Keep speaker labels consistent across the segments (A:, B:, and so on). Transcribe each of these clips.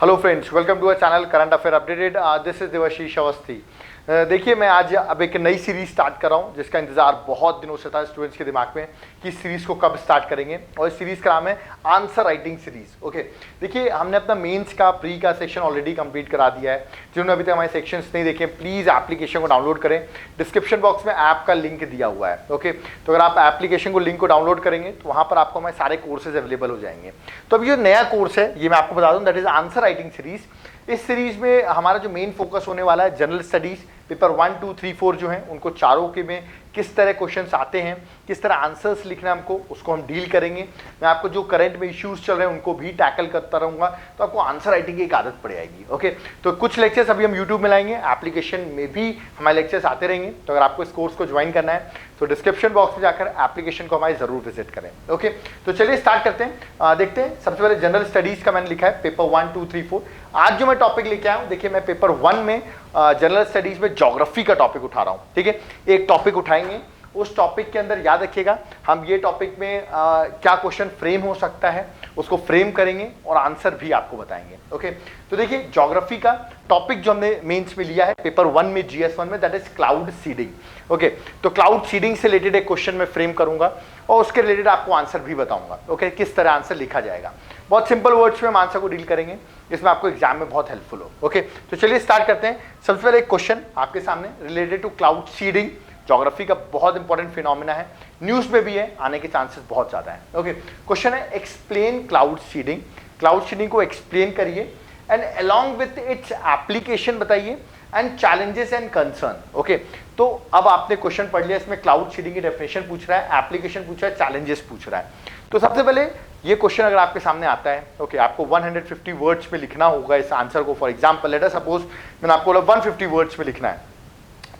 A: Hello friends, welcome to our channel current affair updated. This is Devashish Awasthi. देखिए, मैं आज अब एक नई सीरीज स्टार्ट कर रहा हूं जिसका इंतजार बहुत दिनों से था स्टूडेंट्स के दिमाग में कि इस सीरीज को कब स्टार्ट करेंगे, और इस सीरीज का नाम है आंसर राइटिंग सीरीज। ओके, देखिए हमने अपना मेंस का प्री का सेक्शन ऑलरेडी कंप्लीट करा दिया है। जिन्होंने अभी तक हमारे सेक्शंस नहीं देखे, प्लीज एप्लीकेशन को डाउनलोड करें। डिस्क्रिप्शन बॉक्स में ऐप का लिंक दिया हुआ है। ओके, तो अगर आप एप्लीकेशन को लिंक को डाउनलोड करेंगे तो वहां पर आपको हमारे सारे कोर्सेज अवेलेबल हो जाएंगे। तो अभी जो नया कोर्स है ये मैं आपको बता दूं, that is answer writing series. इस सीरीज में हमारा जो मेन फोकस होने वाला है जनरल स्टडीज पेपर 1, 2, 3, 4 जो हैं उनको चारों के में किस तरह क्वेश्चंस आते हैं, किस तरह आंसर्स लिखना है हमको, उसको हम डील करेंगे। मैं आपको जो करंट में इश्यूज चल रहे हैं उनको भी टैकल करता रहूंगा, तो आपको आंसर राइटिंग की एक आदत पड़ जाएगी। ओके, तो कुछ लेक्चर्स अभी हम यूट्यूब में लाएंगे, एप्लीकेशन में भी हमारे लेक्चर्स आते रहेंगे। तो अगर आपको इस कोर्स को ज्वाइन करना है तो डिस्क्रिप्शन बॉक्स में जाकर एप्लीकेशन को हमारे जरूर विजिट करें। ओके, तो चलिए स्टार्ट करते हैं। देखते हैं, सबसे पहले जनरल स्टडीज का मैंने लिखा है पेपर 1, 2, 3, 4। आज जो मैं टॉपिक लेके आया हूं, देखिए मैं पेपर 1 में जनरल स्टडीज में ज्योग्राफी का टॉपिक उठा रहा हूं। ठीक है, एक टॉपिक उठाएंगे, उस टॉपिक के अंदर याद रखिएगा हम ये टॉपिक में क्या क्वेश्चन फ्रेम हो सकता है उसको फ्रेम करेंगे और आंसर भी आपको बताएंगे। ओके, तो देखिए ज्योग्राफी का टॉपिक जो हमने मेंस में लिया है पेपर 1 में GS1 में, that is cloud seeding. Okay, तो क्लाउड सीडिंग से रिलेटेड एक क्वेश्चन मैं फ्रेम करूंगा और उसके रिलेटेड आपको आंसर भी बताऊंगा। ओके, किस तरह आंसर लिखा जाएगा, बहुत सिंपल वर्ड्स में हम आंसर को डील करेंगे, इसमें आपको एग्जाम में बहुत हेल्पफुल हो। ओके, तो चलिए स्टार्ट करते हैं। सबसे पहले एक क्वेश्चन आपके सामने related to cloud seeding. Geography का बहुत इंपॉर्टेंट फिनोमिना है, न्यूज में भी है, आने के चांसेस बहुत ज्यादा है। ओके, क्वेश्चन है explain cloud seeding. Cloud seeding को एक्सप्लेन करिए and along with its application बताइए and challenges and concern. Okay, तो अब आपने क्वेश्चन पढ़ लिया, इसमें क्लाउड सीडिंग की डेफिनेशन पूछ रहा है, एप्लीकेशन पूछ रहा है, चैलेंजेस पूछ रहा है। तो सबसे पहले ये क्वेश्चन अगर आपके सामने आता है, ओके, आपको 150 वर्ड्स में लिखना होगा इस आंसर को। For example let us suppose मैंने आपको बोला 150 वर्ड्स में लिखना है।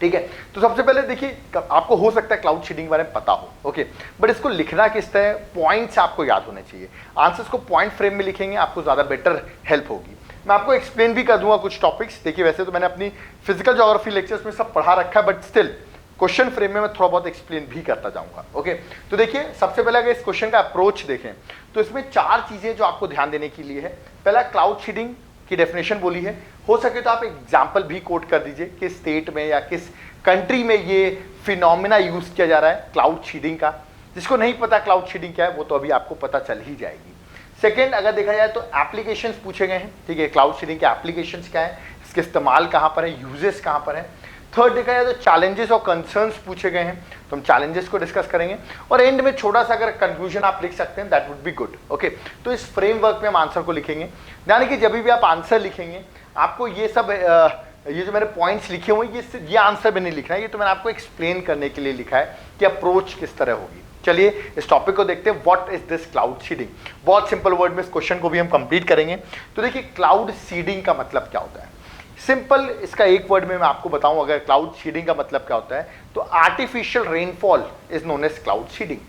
A: ठीक है, तो सबसे पहले देखिए आपको हो सकता है क्लाउड सीडिंग के बारे में पता हो, ओके, बट इसको लिखना किस तरह, पॉइंट्स आपको याद होने चाहिए। आंसर्स को पॉइंट फ्रेम में लिखेंगे, आपको ज्यादा बेटर हेल्प होगी। मैं आपको एक्सप्लेन भी कर दूंगा कुछ टॉपिक्स। देखिए वैसे तो मैंने अपनी फिजिकल ज्योग्राफी लेक्चर्स में सब पढ़ा रखा है, बट स्टिल क्वेश्चन फ्रेम में मैं थोड़ा बहुत एक्सप्लेन भी करता जाऊंगा। ओके, तो देखिए सबसे पहले अगर इस क्वेश्चन का अप्रोच देखें तो इसमें 4 चीजें जो आपको ध्यान देने के लिए है। पहला, क्लाउड सीडिंग की डेफिनेशन बोली है, हो सके तो आप एग्जाम्पल भी कोट कर दीजिए किस स्टेट में या किस कंट्री में ये फिनोमिना यूज किया जा रहा है क्लाउड सीडिंग का। जिसको नहीं पता क्लाउड सीडिंग क्या है वो तो अभी आपको पता चल ही जाएगी। सेकेंड, अगर देखा जाए तो एप्लीकेशंस पूछे गए हैं। ठीक है, क्लाउड सीडिंग के एप्लीकेशंस क्या है, इसके इस्तेमाल कहाँ पर है, यूजेस कहाँ पर है। थर्ड, देखा जाए तो चैलेंजेस और कंसर्न्स पूछे गए हैं, तो हम चैलेंजेस को डिस्कस करेंगे। और एंड में छोटा सा अगर कंक्लूजन आप लिख सकते हैं that would be good. Okay, तो इस फ्रेमवर्क में हम आंसर को लिखेंगे। यानी कि जब भी आप आंसर लिखेंगे आपको ये सब ये जो मेरे पॉइंट्स लिखे हुए ये आंसर भी नहीं लिखना है, ये तो मैंने आपको एक्सप्लेन करने के लिए लिखा है कि अप्रोच किस तरह होगी। चलिए इस टॉपिक को देखते हैं, what is this cloud seeding. बहुत सिंपल वर्ड में इस क्वेश्चन को भी हम कंप्लीट करेंगे। तो देखिए क्लाउड सीडिंग का मतलब क्या होता है, सिंपल इसका एक वर्ड में मैं आपको बताऊं अगर क्लाउड सीडिंग का मतलब क्या होता है, तो artificial rainfall is known as cloud seeding.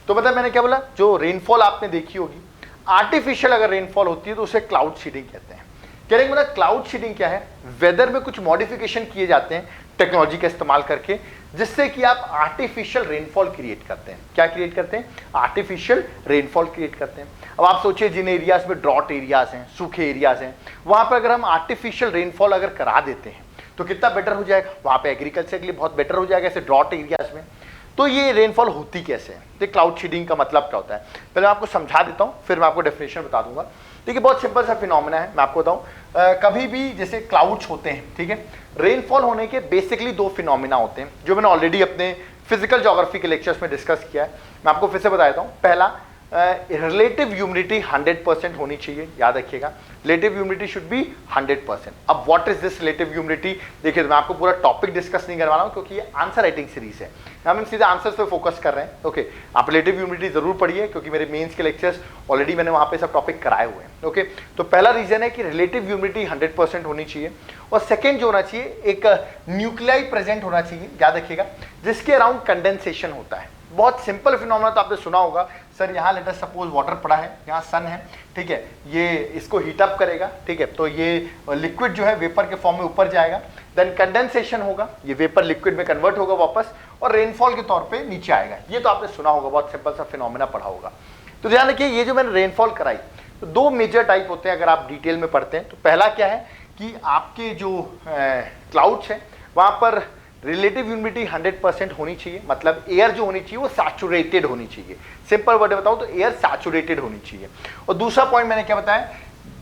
A: तो मतलब मैंने क्या बोला, जो रेनफॉल आपने देखी होगी आर्टिफिशियल अगर रेनफॉल होती है तो उसे क्लाउड सीडिंग कहते हैं। कहने का मतलब क्लाउड सीडिंग क्या है, वेदर में कुछ मॉडिफिकेशन किए जाते हैं टेक्नोलॉजी का इस्तेमाल करके, जिससे कि आप आर्टिफिशियल रेनफॉल क्रिएट करते हैं। क्या क्रिएट करते हैं, आर्टिफिशियल रेनफॉल क्रिएट करते हैं। अब आप सोचिए जिन एरियाज में ड्रॉट एरियाज हैं, सूखे एरियाज हैं, वहां पर अगर हम आर्टिफिशियल रेनफॉल अगर करा देते हैं तो कितना बेटर हो जाएगा, वहां पे एग्रीकल्चर के लिए बहुत बेटर हो जाएगा ऐसे ड्रॉट एरियाज में। तो ये रेनफॉल होती कैसे है, तो क्लाउड सीडिंग का मतलब क्या होता है पहले मैं आपको समझा देता हूं, फिर मैं आपको डेफिनेशन बता दूंगा। देखिए बहुत सिंपल सा फिनोमेना है, मैं आपको बताऊं। कभी भी जैसे क्लाउड्स होते हैं, ठीक है, रेनफॉल होने के बेसिकली 2 फिनोमेना होते हैं जो मैंने ऑलरेडी अपने फिजिकल ज्योग्राफी के लेक्चर्स में डिस्कस किया है। मैं आपको फिर से बता देता हूं। पहला, रिलेटिव ह्यूमिडिटी 100% होनी चाहिए, याद रखिएगा रिलेटिव ह्यूमिडिटी शुड बी 100%। अब what is this relative humidity, देखिए मैं आपको पूरा टॉपिक डिस्कस नहीं करवा रहा हूं क्योंकि ये आंसर राइटिंग सीरीज है, हम सीधे आंसर्स पे फोकस कर रहे हैं। ओके, आप रिलेटिव ह्यूमिडिटी जरूर पढ़िए क्योंकि मेरे मेंस के लेक्चर्स ऑलरेडी मैंने वहां पे सब टॉपिक कराए हुए हैं। ओके, तो पहला रीजन है कि रिलेटिव ह्यूमिडिटी 100% होनी चाहिए, और सेकेंड जो होना चाहिए एक न्यूक्लियाई प्रेजेंट होना चाहिए, याद रखिएगा, जिसके अराउंड कंडेंसेशन होता है। बहुत सिंपल फिनोमेना तो आपने सुना होगा, सर यहाँ लेट अस सपोज वाटर पड़ा है, यहाँ सन है, ठीक है, ये इसको हीट अप करेगा, ठीक है, तो ये लिक्विड जो है वेपर के फॉर्म में ऊपर जाएगा, देन कंडेंसेशन होगा, ये वेपर लिक्विड में कन्वर्ट होगा वापस, और रेनफॉल के तौर पे नीचे आएगा। ये तो आपने सुना होगा, बहुत सिंपल सा फिनोमेना पढ़ा होगा। तो ध्यान रखिए ये जो मैंने रेनफॉल कराई तो दो मेजर टाइप होते हैं अगर आप डिटेल में पढ़ते हैं। तो पहला क्या है कि आपके जो क्लाउड्स हैं वहाँ पर रिलेटिव ह्यूमिडिटी 100% होनी चाहिए, मतलब एयर जो होनी चाहिए वो सैचुरेटेड होनी चाहिए। सिंपल वर्ड बताऊं तो एयर सैचुरेटेड होनी चाहिए। और दूसरा पॉइंट मैंने क्या बताया,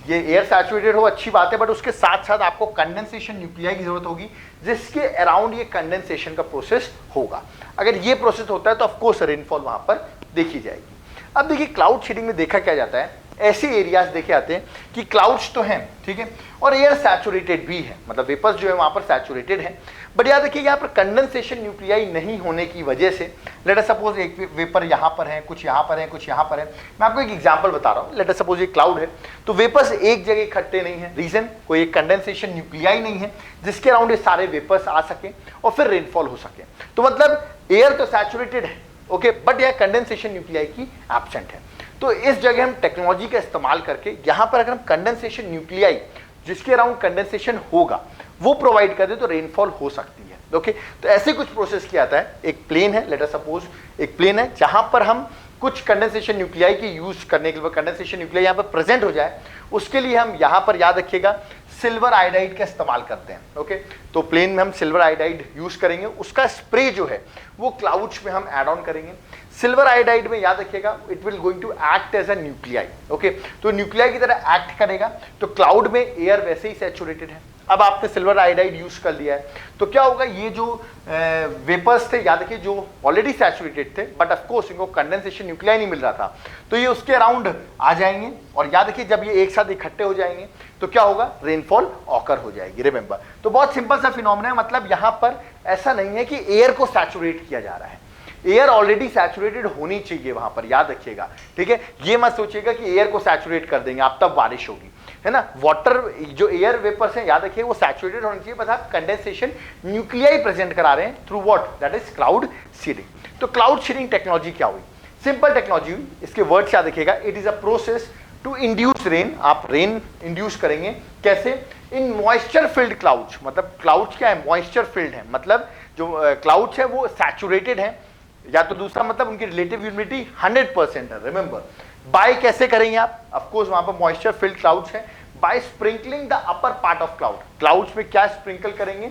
A: ये एयर सैचुरेटेड हो अच्छी बात है, बट उसके साथ साथ आपको कंडेंसेशन न्यूक्लियाई की जरूरत होगी जिसके अराउंड ये कंडेंसेशन का प्रोसेस होगा। अगर ये प्रोसेस होता है तो ऑफकोर्स रेनफॉल वहां पर देखी जाएगी। अब देखिए क्लाउड सीडिंग में देखा क्या जाता है, ऐसे एरियाज देखे आते हैं कि क्लाउड्स तो हैं, ठीक है, और एयर सैचुरेटेड भी है, मतलब वेपर्स जो है वहां पर सैचुरेटेड है, बट याद रखिए यहाँ पर कंडेंसेशन न्यूक्लियाई नहीं होने की वजह से, लेट अस सपोज एक वेपर यहाँ पर है, कुछ यहाँ पर है, कुछ यहाँ पर है। मैं आपको एक एग्जांपल बता रहा हूँ, लेट अस सपोज ये क्लाउड है, तो वेपर्स एक जगह इकट्ठे नहीं है, रीजन कोई एक कंडेंसेशन न्यूक्लियाई नहीं है जिसके अराउंड ये सारे वेपर्स आ सके और फिर रेनफॉल हो सके। तो मतलब एयर तो सैचुरेटेड है, ओके, बट यह कंडेंसेशन न्यूक्लियाई की एब्सेंट है। तो इस जगह हम टेक्नोलॉजी का इस्तेमाल करके यहाँ पर अगर हम कंडेंसेशन न्यूक्लियाई जिसके अराउंड कंडेंसेशन होगा वो प्रोवाइड कर दे तो रेनफॉल हो सकती है, ओके। तो ऐसे कुछ प्रोसेस किया जाता है। एक प्लेन है, लेट अस सपोज एक प्लेन है जहां पर हम कुछ कंडेंसेशन न्यूक्लियाई की यूज करने के लिए, कंडेंसेशन न्यूक्लियाई यहाँ पर प्रेजेंट हो जाए, उसके लिए हम यहाँ पर याद रखिएगा सिल्वर आयोडाइड का इस्तेमाल करते हैं, ओके। तो प्लेन में हम सिल्वर आयोडाइड यूज करेंगे, उसका स्प्रे जो है वो क्लाउड्स में हम ऐड ऑन करेंगे। सिल्वर आयोडाइड में याद रखिएगा it will going to act as a nuclei, okay, तो न्यूक्लियाई की तरह एक्ट करेगा। तो क्लाउड में एयर वैसे ही सैचुरेटेड है, अब आपने सिल्वर आयोडाइड यूज कर लिया है तो क्या होगा, ये जो वेपर्स थे याद रखिए जो ऑलरेडी सैचुरेटेड थे बट ऑफ कोर्स इनको कंडेंसेशन न्यूक्लियाई नहीं मिल रहा था, तो ये उसके अराउंड आ जाएंगे और याद रखिए जब ये एक साथ इकट्ठे हो जाएंगे तो क्या होगा, रेनफॉल ऑकर हो जाएगी, रिमेंबर। तो बहुत सिंपल सा फिनोमेना है, मतलब यहाँ पर ऐसा नहीं है कि एयर को सैचुरेट किया जा रहा है, एयर ऑलरेडी सैचुरेटेड होनी चाहिए वहां पर, याद रखिएगा, ठीक है। ये मत सोचिएगा कि एयर को सैचुरेट कर देंगे आप तब बारिश होगी, है ना। वाटर जो एयर वेपर्स हैं याद रखिए वो सैचुरेटेड होनी चाहिए, बस आप कंडेंसेशन न्यूक्लियाई प्रेजेंट करा रहे हैं through what, that is cloud seeding. तो क्लाउड सीडिंग टेक्नोलॉजी क्या हुई, सिंपल टेक्नोलॉजी हुई, इसके वर्ड्स याद रखिएगा, it is a process to induce rain. आप रेन इंड्यूस करेंगे कैसे, इन मॉइस्चर फिल्ड क्लाउड्स, मतलब क्लाउड्स क्या है, मॉइस्चर फिल्ड है, मतलब जो क्लाउड्स है वो सैचुरेटेड है, या तो दूसरा मतलब उनकी रिलेटिव ह्यूमिडिटी 100% है, रिमेंबर। बाय कैसे करेंगे आप, ऑफ कोर्स वहां पर मॉइस्चर फिल्ड क्लाउड्स हैं, by sprinkling the upper part of cloud. Clouds में क्या स्प्रिंकल करेंगे,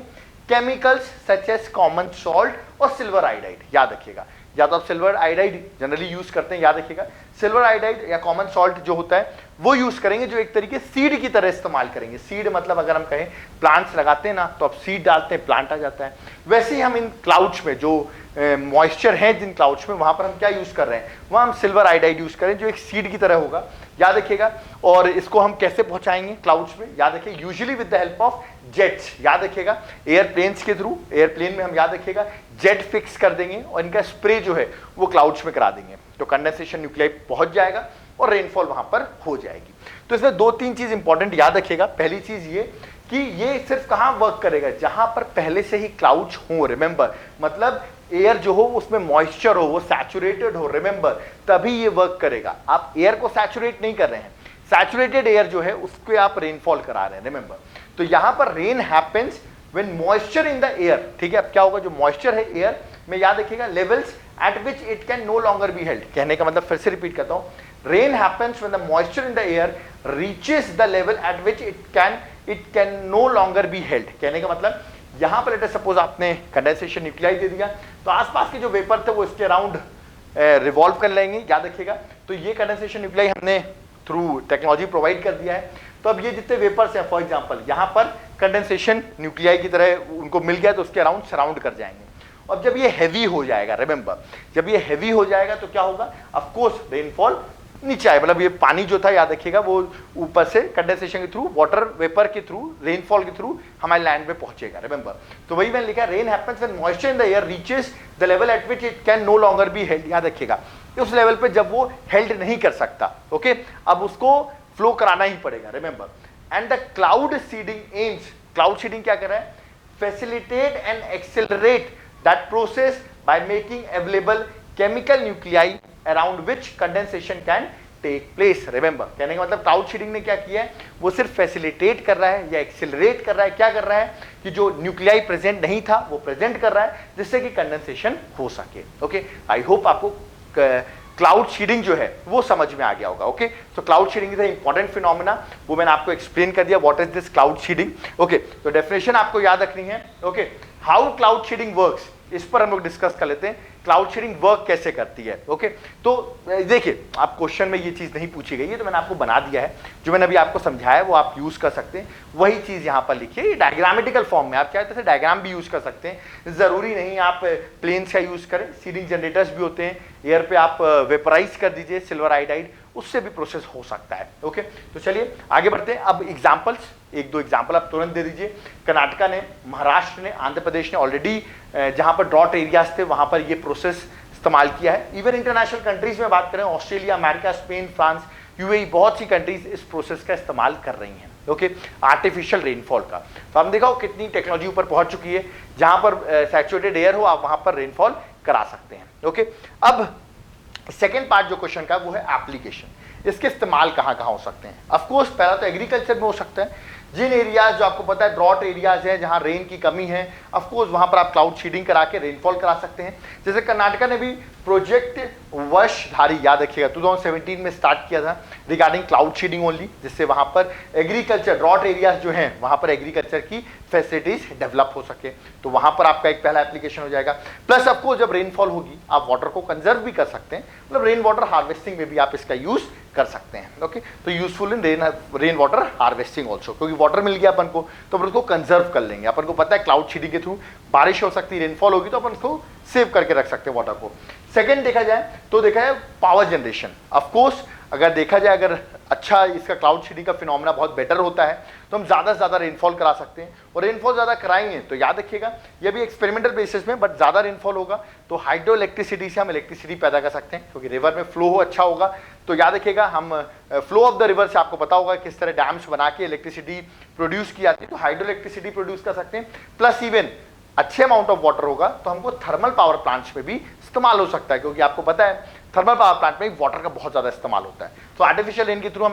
A: chemicals such as common salt और सिल्वर आयोडाइड, याद रखिएगा, या तो आप सिल्वर आयोडाइड जनरली यूज करते हैं, याद रखिएगा सिल्वर आयोडाइड या कॉमन सॉल्ट जो होता है वो यूज करेंगे, जो एक तरीके सीड की तरह इस्तेमाल करेंगे। सीड मतलब अगर हम कहें प्लांट्स लगाते हैं ना, तो आप सीड डालते हैं प्लांट आ जाता है, वैसे ही हम इन क्लाउड्स में जो मॉइस्चर है जिन क्लाउड्स में, वहां पर हम क्या यूज कर रहे हैं, वहां हम सिल्वर आयोडाइड यूज करें जो एक सीड की तरह होगा, याद रखिएगा। और इसको हम कैसे पहुंचाएंगे क्लाउड्स में, याद रखिए usually with the help of jets, याद रखिएगा एयरप्लेन्स के थ्रू, एयरप्लेन में हम याद रखिएगा जेट फिक्स कर देंगे और इनका स्प्रे जो है वो क्लाउड्स में करा देंगे, तो कंडेंसेशन न्यूक्लियाई पहुंच जाएगा और रेनफॉल वहां पर हो जाएगी। तो इसमें दो तीन चीज इंपॉर्टेंट याद रखिएगा। पहली चीज ये कि ये सिर्फ कहां वर्क करेगा, जहां पर पहले से ही क्लाउड्स हो, रिमेंबर, मतलब एयर जो हो उसमें मॉइस्चर हो, वो सैचुरेटेड हो, रिमेंबर, तभी ये वर्क करेगा। आप एयर को सैचुरेट नहीं कर रहे हैं, सैचुरेटेड एयर जो है उसके आप रेनफॉल करा रहे हैं, रिमेंबर। तो यहां पर rain happens when moisture in the air, ठीक है। अब क्या होगा, जो मॉइस्चर है एयर में याद रखिएगा levels at which it can no longer be held, कहने का मतलब फिर से रिपीट करता हूं, rain happens when the moisture in the air reaches the level at which it can no longer be held, कहने का मतलब यहां पर लेट अस सपोज आपने कंडेंसेशन न्यूक्लियाई दे दिया तो आसपास के जो वेपर थे वो इसके अराउंड रिवॉल्व कर लेंगे, याद रखिएगा। तो ये कंडेंसेशन न्यूक्लियाई हमने थ्रू टेक्नोलॉजी प्रोवाइड कर दिया है, तो अब ये जितने वेपर्स हैं फॉर एग्जांपल यहाँ पर कंडेंसेशन न्यूक्लियाई की तरह उनको मिल गया तो उसके अराउंड सराउंड कर जाएंगे। और जब ये हैवी हो जाएगा, रिमेंबर, जब ये हैवी हो जाएगा तो क्या होगा, ऑफ कोर्स रेनफॉल नीचे आए, मतलब ये पानी जो था याद रखिएगा वो ऊपर से कंडेंसेशन के थ्रू, वाटर वेपर के थ्रू, रेनफॉल के थ्रू हमारे लैंड में पहुंचेगा, रिमेंबर। तो वही मैंने लिखा, rain happens when moisture in the air reaches the level at which it can no longer be held, याद रखिएगा उस लेवल पे जब वो हेल्ड नहीं कर सकता, ओके, अब उसको फ्लो कराना ही पड़ेगा, remember. And the cloud seeding AIIMS, cloud seeding क्या कर रहा है, facilitate and accelerate that process by making available chemical nuclei around which condensation can take place, remember, कहने का मतलब क्लाउड सीडिंग ने क्या किया है, वो सिर्फ फैसिलिटेट कर रहा है या एक्सेलरेट कर रहा है, क्या कर रहा है कि जो न्यूक्लियाई प्रेजेंट नहीं था वो प्रेजेंट कर रहा है जिससे कि कंडेंसेशन हो सके, ओके। आई होप आपको क्लाउड सीडिंग जो है वो समझ में आ गया होगा। ओके, तो cloud seeding is a important phenomena, वो मैंने आपको एक्सप्लेन कर दिया what is this cloud seeding. Okay, तो डेफिनेशन आपको याद रखनी है। Okay, how cloud seeding works, इस पर हम लोग डिस्कस कर लेते हैं, क्लाउड सीडिंग वर्क कैसे करती है। ओके, तो देखिए आप क्वेश्चन में ये चीज नहीं पूछी गई है, तो मैंने आपको बना दिया है, जो मैंने अभी आपको समझाया वो आप यूज कर सकते हैं, वही चीज यहाँ पर लिखिए डायग्रामेटिकल फॉर्म में। आप चाहे तो डायग्राम भी यूज कर सकते हैं, जरूरी नहीं आप प्लेन्स का यूज करें, सीडिंग जनरेटर्स भी होते हैं, एयर पे आप वेपराइज कर दीजिए सिल्वर आयोडाइड, उससे भी प्रोसेस हो सकता है। ओके, तो चलिए आगे बढ़ते हैं। अब एग्जांपल्स, एक दो एग्जांपल आप तुरंत दे दीजिए। कर्नाटका ने, महाराष्ट्र ने, आंध्र प्रदेश ने ऑलरेडी जहां पर ड्रॉट एरियाज थे वहां पर ये प्रोसेस इस्तेमाल किया है। इवन इंटरनेशनल कंट्रीज में बात करें, Australia, America, Spain, France, UAE, बहुत सी कंट्रीज इस प्रोसेस का इस्तेमाल कर रही हैं। ओके, आर्टिफिशियल रेनफॉल का, तो हम देखा कितनी टेक्नोलॉजी ऊपर पहुंच चुकी है, जहां पर सैचुरेटेड एयर हो आप वहां पर रेनफॉल करा सकते हैं। ओके, अब सेकेंड पार्ट जो क्वेश्चन का वो है एप्लीकेशन, इसके इस्तेमाल कहाँ कहाँ हो सकते हैं। ऑफकोर्स पहला तो एग्रीकल्चर में हो सकता है, जिन एरियाज जो आपको पता है ड्रॉट एरियाज हैं जहां रेन की कमी है, ऑफकोर्स वहां पर आप क्लाउड सीडिंग करा के रेनफॉल करा सकते हैं। जैसे कर्नाटका ने भी प्रोजेक्ट वर्षधारी, याद रखिएगा 2017 में स्टार्ट किया था रिगार्डिंग क्लाउड सीडिंग ओनली, जिससे वहां पर एग्रीकल्चर ड्रॉट एरियाज जो हैं वहां पर एग्रीकल्चर की फैसिलिटीज डेवलप हो सके, तो वहां पर आपका एक पहला एप्लीकेशन हो जाएगा। प्लस आपको जब रेनफॉल होगी आप वाटर को कंजर्व भी कर सकते हैं, मतलब रेन वाटर हार्वेस्टिंग में भी आप इसका यूज कर सकते हैं। ओके, तो useful in rain water harvesting also, क्योंकि वाटर मिल गया अपन को तो अपन उसको कंजर्व कर लेंगे। अपन को पता है क्लाउड सीडिंग के थ्रू बारिश हो सकती है, रेनफॉल होगी, तो अपन उसको सेव करके रख सकते हैं वाटर को। सेकेंड देखा जाए तो देखा है पावर जनरेशन। ऑफकोर्स अगर देखा जाए, अगर अच्छा इसका क्लाउड सीडिंग का फिनोमेना बहुत बेटर होता है तो हम ज़्यादा से ज़्यादा रेनफॉल करा सकते हैं, और रेनफॉल ज़्यादा कराएंगे तो याद रखिएगा ये भी एक्सपेरिमेंटल बेसिस में, बट ज़्यादा रेनफॉल होगा तो हाइड्रो इलेक्ट्रिसिटी से हम इलेक्ट्रिसिटी पैदा कर सकते हैं, क्योंकि रिवर में फ्लो हो अच्छा होगा। तो याद रखिएगा हम फ्लो ऑफ द रिवर से आपको पता होगा किस तरह डैम्स बना के इलेक्ट्रिसिटी प्रोड्यूस की जाती है, तो हाइड्रो इलेक्ट्रिसिटी प्रोड्यूस कर सकते हैं। प्लस इवन अच्छे अमाउंट ऑफ वाटर होगा तो हमको थर्मल पावर प्लांट्स में भी इस्तेमाल हो सकता है, क्योंकि आपको पता है थर्मल पावर प्लांट में वाटर का बहुत ज़्यादा इस्तेमाल होता है, तो आर्टिफिशियल रेन के थ्रू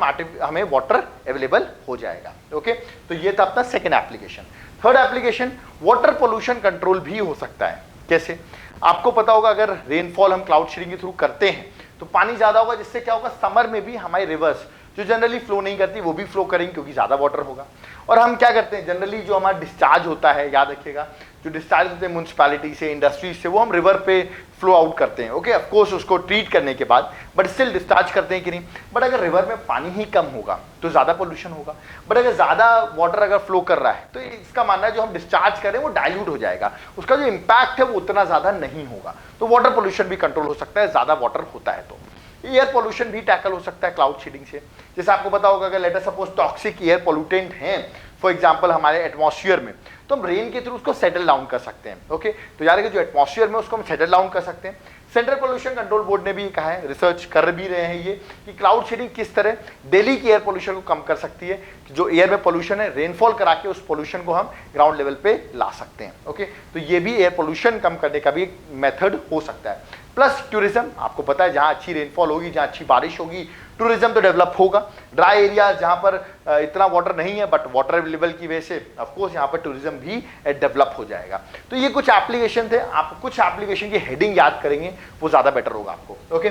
A: हमें वाटर अवेलेबल हो जाएगा। ओके, तो ये था अपना second application. Third application water pollution control भी हो सकता है। कैसे? आपको पता होगा अगर रेनफॉल हम क्लाउड सीडिंग के थ्रू करते हैं तो पानी ज़्यादा होगा, जिससे क्या होगा समर में भी हमारे रिवर्स जो जनरली फ्लो नहीं करती वो भी फ्लो करेंगे, क्योंकि ज़्यादा वाटर होगा। और हम क्या करते हैं जनरली, जो हमारा डिस्चार्ज होता है, याद रखिएगा जो डिस्चार्ज होते हैं म्यूनसिपैलिटी से, इंडस्ट्रीज से, वो हम रिवर पे फ्लो आउट करते हैं। ओके, ऑफकोर्स उसको ट्रीट करने के बाद, बट स्टिल डिस्चार्ज करते हैं कि नहीं। बट अगर रिवर में पानी ही कम होगा तो ज़्यादा पोल्यूशन होगा, बट अगर ज़्यादा वाटर अगर फ्लो कर रहा है तो इसका मानना है जो हम डिस्चार्ज करें वो डाइल्यूट हो जाएगा, उसका जो इम्पैक्ट है वो उतना ज़्यादा नहीं होगा, तो वाटर पोल्यूशन भी कंट्रोल हो सकता है ज़्यादा वाटर होता है। तो एयर पोल्यूशन भी टैकल हो सकता है क्लाउड सीडिंग से। जैसे आपको पता होगा अगर late us suppose toxic air pollutant हैं फॉर एग्जांपल हमारे एटमॉस्फेयर में, तो हम रेन के थ्रू उसको सेटल डाउन कर सकते हैं। ओके, तो यार कि जो एटमॉस्फेयर में उसको हम सेटल डाउन कर सकते हैं। सेंट्रल पोल्यूशन कंट्रोल बोर्ड ने भी कहा है, रिसर्च कर भी रहे हैं ये, कि क्लाउड सीडिंग किस तरह दिल्ली की एयर पोल्यूशन को कम कर सकती है। जो एयर में पोल्यूशन है, रेनफॉल करा के उस पोल्यूशन को हम ग्राउंड लेवल पे ला सकते हैं। ओके, तो ये भी एयर पोल्यूशन कम करने का भी एक मेथड हो सकता है। प्लस टूरिज्म, आपको पता है जहाँ अच्छी रेनफॉल होगी, जहाँ अच्छी बारिश होगी, टूरिज्म तो डेवलप होगा। ड्राई एरिया जहाँ पर इतना वाटर नहीं है बट वाटर अवेलेबल की वजह से ऑफकोर्स यहाँ पर टूरिज्म भी डेवलप हो जाएगा। तो ये कुछ एप्लीकेशन थे, आप कुछ एप्लीकेशन की हेडिंग याद करेंगे वो ज़्यादा बेटर होगा आपको। ओके,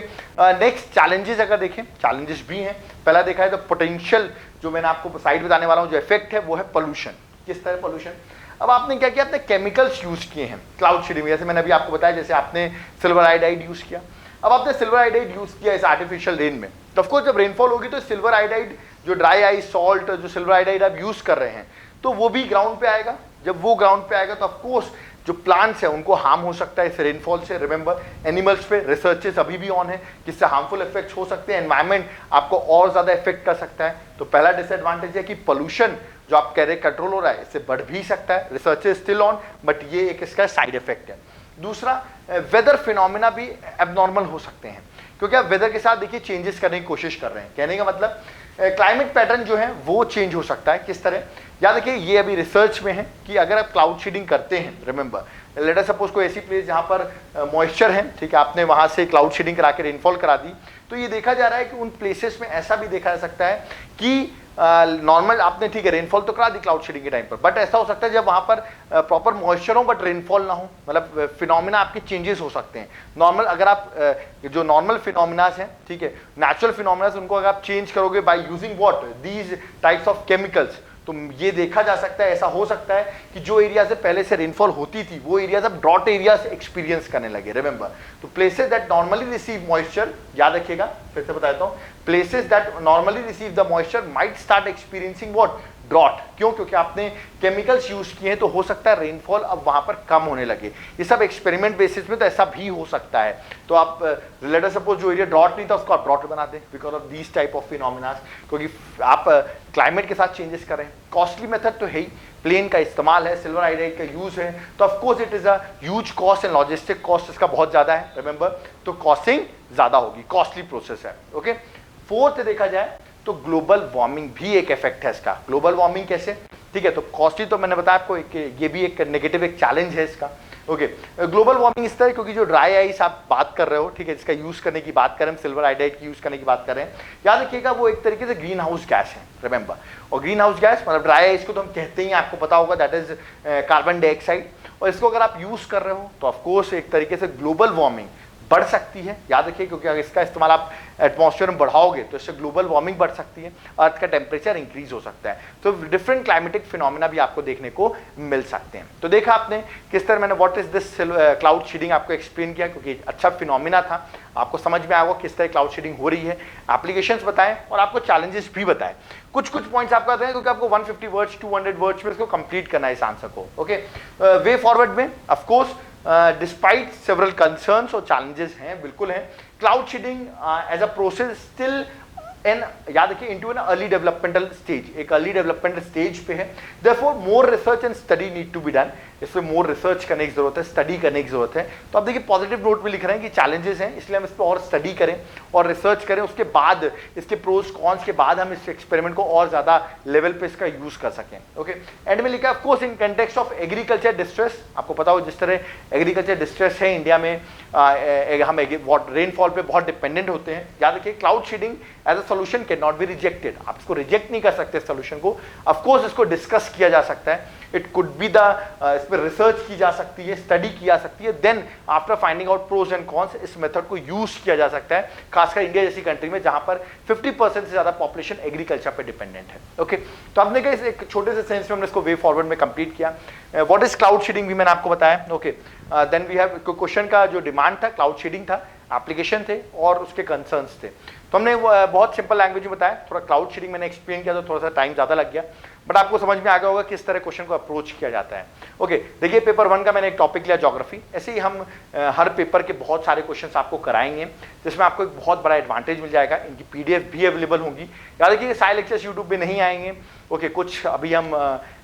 A: नेक्स्ट चैलेंजेस अगर देखें, चैलेंजेस भी हैं। पहला देखा है तो पोटेंशियल, जो मैंने आपको साइड बताने वाला हूँ, जो इफेक्ट है वो है पोल्यूशन। किस तरह पोल्यूशन? अब आपने क्या किया, आपने केमिकल्स यूज किए हैं क्लाउड सीडिंग में, जैसे मैंने अभी आपको बताया, जैसे आपने सिल्वर आयोडाइड यूज किया। अब आपने सिल्वर आयोडाइड यूज किया इस आर्टिफिशियल रेन में, तो ऑफकोर्स जब रेनफॉल होगी तो सिल्वर आयोडाइड जो ड्राई आइस सॉल्ट जो सिल्वर आयोडाइड आप यूज कर रहे हैं तो वो भी ग्राउंड पे आएगा। जब वो ग्राउंड पे आएगा तो ऑफकोर्स जो प्लांट्स है उनको हार्म हो सकता है इस रेनफॉल से। रिमेंबर एनिमल्स पे रिसर्चेस अभी भी ऑन है, जिससे हार्मफुल इफेक्ट्स हो सकते हैं, एनवायरमेंट आपको और ज़्यादा इफेक्ट कर सकता है। तो पहला डिसएडवांटेज है कि पोल्यूशन जो आप कह रहे कंट्रोल हो रहा है इससे बढ़ भी सकता है, research is still on, but ये एक इसका साइड इफेक्ट है। दूसरा, वेदर फिनोमिना भी एबनॉर्मल हो सकते हैं, क्योंकि आप वेदर के साथ देखिए चेंजेस करने की कोशिश कर रहे हैं। कहने का मतलब क्लाइमेट पैटर्न जो है वो चेंज हो सकता है। किस तरह? याद रखिए ये अभी रिसर्च में है कि अगर आप क्लाउड सीडिंग करते हैं, रिमेंबर लेट अस सपोज कोई ऐसी प्लेस जहाँ पर मॉइस्चर है, ठीक है, आपने वहाँ से क्लाउड सीडिंग करा के रेनफॉल करा दी, तो ये देखा जा रहा है कि उन प्लेसेस में ऐसा भी देखा जा सकता है कि नॉर्मल आपने ठीक है रेनफॉल तो करा दी क्लाउड शेडिंग के टाइम पर, बट ऐसा हो सकता है जब वहां पर प्रॉपर मॉइस्चर हो बट रेनफॉल ना हो, मतलब फिनोमिना आपके चेंजेस हो सकते हैं। नॉर्मल अगर आप जो नॉर्मल फिनोमिनास हैं, ठीक है, नेचुरल फिनोमिनास, उनको अगर आप चेंज करोगे by using what these types of chemicals, तो ये देखा जा सकता है, ऐसा हो सकता है कि जो एरिया से पहले से रेनफॉल होती थी वो एरियाज अब ड्रॉट एरियाज एक्सपीरियंस करने लगे। रिमेंबर, तो places that normally receive moisture, याद रखिएगा फिर से बताता हूं, places that normally receive the moisture might start experiencing what drought. क्यों? क्योंकि आपने केमिकल्स यूज किए हैं, तो हो सकता है रेनफॉल अब वहां पर कम होने लगे। ये सब एक्सपेरिमेंट बेसिस में तो ऐसा भी हो सकता है। तो आप लेट अस सपोज जो एरिया ड्रॉट नहीं था उसको आप ड्रॉट बना दें because of these type of phenomenas, क्योंकि आप क्लाइमेट के साथ चेंजेस करें। कॉस्टली मेथड तो है ही, प्लेन का इस्तेमाल है, सिल्वर आयोडाइड का यूज है, तो of course it is a huge cost and logistic cost इसका बहुत ज्यादा है। रिमेंबर, तो कॉस्टिंग ज्यादा होगी, कॉस्टली प्रोसेस है। ओके, फोर्थ देखा जाए तो ग्लोबल वार्मिंग भी एक इफेक्ट है इसका। ग्लोबल वार्मिंग कैसे? ठीक है, तो कॉस्टली तो मैंने बताया आपको, ये भी एक नेगेटिव एक चैलेंज है इसका। ओके, ग्लोबल वार्मिंग इस तरह, क्योंकि जो ड्राई आइस आप बात कर रहे हो, ठीक है, जिसका यूज करने की बात करें हम, सिल्वर आयोडाइड की यूज करने की बात करें, याद रखिएगा वो एक तरीके से ग्रीन हाउस गैस है। रिमेंबर, और ग्रीन हाउस गैस मतलब ड्राई आइस को तो हम कहते ही, आपको पता होगा, दैट इज कार्बन डाइऑक्साइड। और इसको अगर आप यूज कर रहे हो तो ऑफकोर्स एक तरीके से ग्लोबल वार्मिंग बढ़ सकती है। याद रखिए, क्योंकि अगर इसका इस्तेमाल आप एटमॉस्फेयर में बढ़ाओगे तो इससे ग्लोबल वार्मिंग बढ़ सकती है, अर्थ का टेम्परेचर इंक्रीज हो सकता है, तो डिफरेंट क्लाइमेटिक फिनोमिना भी आपको देखने को मिल सकते हैं। तो देखा आपने किस तरह मैंने what is this cloud seeding आपको एक्सप्लेन किया, क्योंकि अच्छा फिनोमिना था, आपको समझ में आएगा किस तरह क्लाउड शेडिंग हो रही है, एप्लीकेशंस बताएं और आपको चैलेंजेस भी बताएं। कुछ पॉइंट्स आपको आते हैं, क्योंकि आपको 150 वर्ड्स 200 वर्ड्स में इसको कंप्लीट करना है इस आंसर को। ओके, वे फॉरवर्ड में ऑफकोर्स डिस्पाइट सेवरल कंसर्न्स और चैलेंजेस हैं, बिल्कुल हैं। Cloud seeding as a process still an, याद रखिए, into an early developmental stage, एक अर्ली डेवलपमेंटल स्टेज पे है। Therefore more research and study need to be done, इसमें मोर रिसर्च करने की जरूरत है, स्टडी करने की जरूरत है। तो आप देखिए पॉजिटिव नोट में लिख रहे हैं कि चैलेंजेस हैं, इसलिए हम इस पर और स्टडी करें और रिसर्च करें, उसके बाद इसके प्रोज कॉन्स के बाद हम इस एक्सपेरिमेंट को और ज्यादा लेवल पे इसका यूज कर सकें। ओके, एंड में लिखा of course in context of agriculture distress, आपको पता हो जिस तरह एग्रीकल्चर डिस्ट्रेस है इंडिया में, हम रेनफॉल पे बहुत डिपेंडेंट होते हैं। याद रखिए cloud seeding as a solution can not be rejected, आप इसको रिजेक्ट नहीं कर सकते सोल्यूशन को, ऑफ कोर्स इसको डिस्कस किया जा सकता है, इट कुड बी द, इस पर रिसर्च की जा सकती है, स्टडी की जा सकती है, then after finding out pros and cons इस मेथड को यूज किया जा सकता है, खासकर इंडिया जैसी कंट्री में जहां पर 50% से ज्यादा पॉपुलेशन एग्रीकल्चर पे डिपेंडेंट है। ओके, तो आपने कहा इस एक छोटे से सेंस में हमने इसको वे फॉरवर्ड में कंप्लीट किया। व्हाट इज क्लाउड शेडिंग भी मैंने आपको बताया। Okay, then we have question का जो डिमांड था, क्लाउड शेडिंग था, एप्लीकेशन थे और उसके कंसर्न्स थे। तो हमने बहुत सिंपल लैंग्वेज में बताया, थोड़ा क्लाउड शेडिंग मैंने एक्सप्लेन किया तो थोड़ा सा टाइम ज्यादा लग गया, बट आपको समझ में आ गया होगा किस तरह क्वेश्चन को अप्रोच किया जाता है। ओके, देखिए पेपर 1 का मैंने एक टॉपिक लिया ज्योग्राफी, ऐसे ही हम हर पेपर के बहुत सारे क्वेश्चंस आपको कराएंगे, जिसमें आपको एक बहुत बड़ा एडवांटेज मिल जाएगा, इनकी पीडीएफ भी अवेलेबल होंगी। याद रखिए सारे लेक्चर्स यूट्यूब पे नहीं आएंगे। ओके, कुछ अभी हम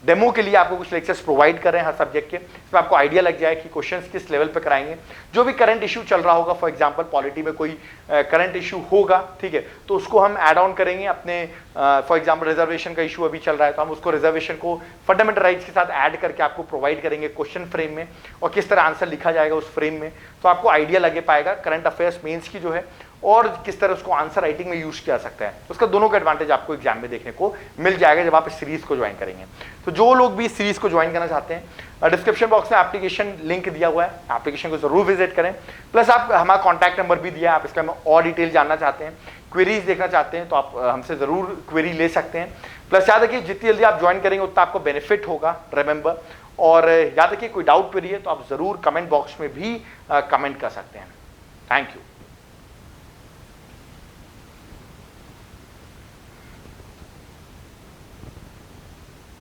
A: डेमो के लिए आपको कुछ लेक्चर्स प्रोवाइड कर रहे हैं हर सब्जेक्ट के, इसमें आपको आइडिया लग जाए कि क्वेश्चंस किस लेवल पे कराएंगे। जो भी करंट इशू चल रहा होगा, फॉर एग्जांपल पॉलिटी में कोई करंट इशू होगा, ठीक है, तो उसको हम ऐड ऑन करेंगे अपने, फॉर एग्जांपल रिजर्वेशन का इशू अभी चल रहा है तो हम उसको रिजर्वेशन को फंडामेंटल राइट्स के साथ ऐड करके आपको प्रोवाइड करेंगे क्वेश्चन फ्रेम में, और किस तरह आंसर लिखा जाएगा उस फ्रेम में, तो आपको आइडिया लगे पाएगा करंट अफेयर्स मेंस की जो है, और किस तरह उसको आंसर राइटिंग में यूज किया सकता है। उसका दोनों का एडवांटेज आपको एग्जाम में देखने को मिल जाएगा जब आप इस सीरीज को ज्वाइन करेंगे। तो जो लोग भी इस सीरीज को ज्वाइन करना चाहते हैं, डिस्क्रिप्शन बॉक्स में एप्लीकेशन लिंक दिया हुआ है, एप्लीकेशन को जरूर विजिट करें। प्लस आप हमारा कॉन्टैक्ट नंबर भी दिया है, आप इसका और डिटेल जानना चाहते हैं, क्वेरीज देखना चाहते हैं तो आप हमसे जरूर क्वेरी ले सकते हैं। प्लस याद रखिए जितनी जल्दी आप ज्वाइन करेंगे उतना आपको बेनिफिट होगा, रिमेंबर। और याद रखिए कोई डाउट क्वेरी है तो आप जरूर कमेंट बॉक्स में भी कमेंट कर सकते हैं। Thank you.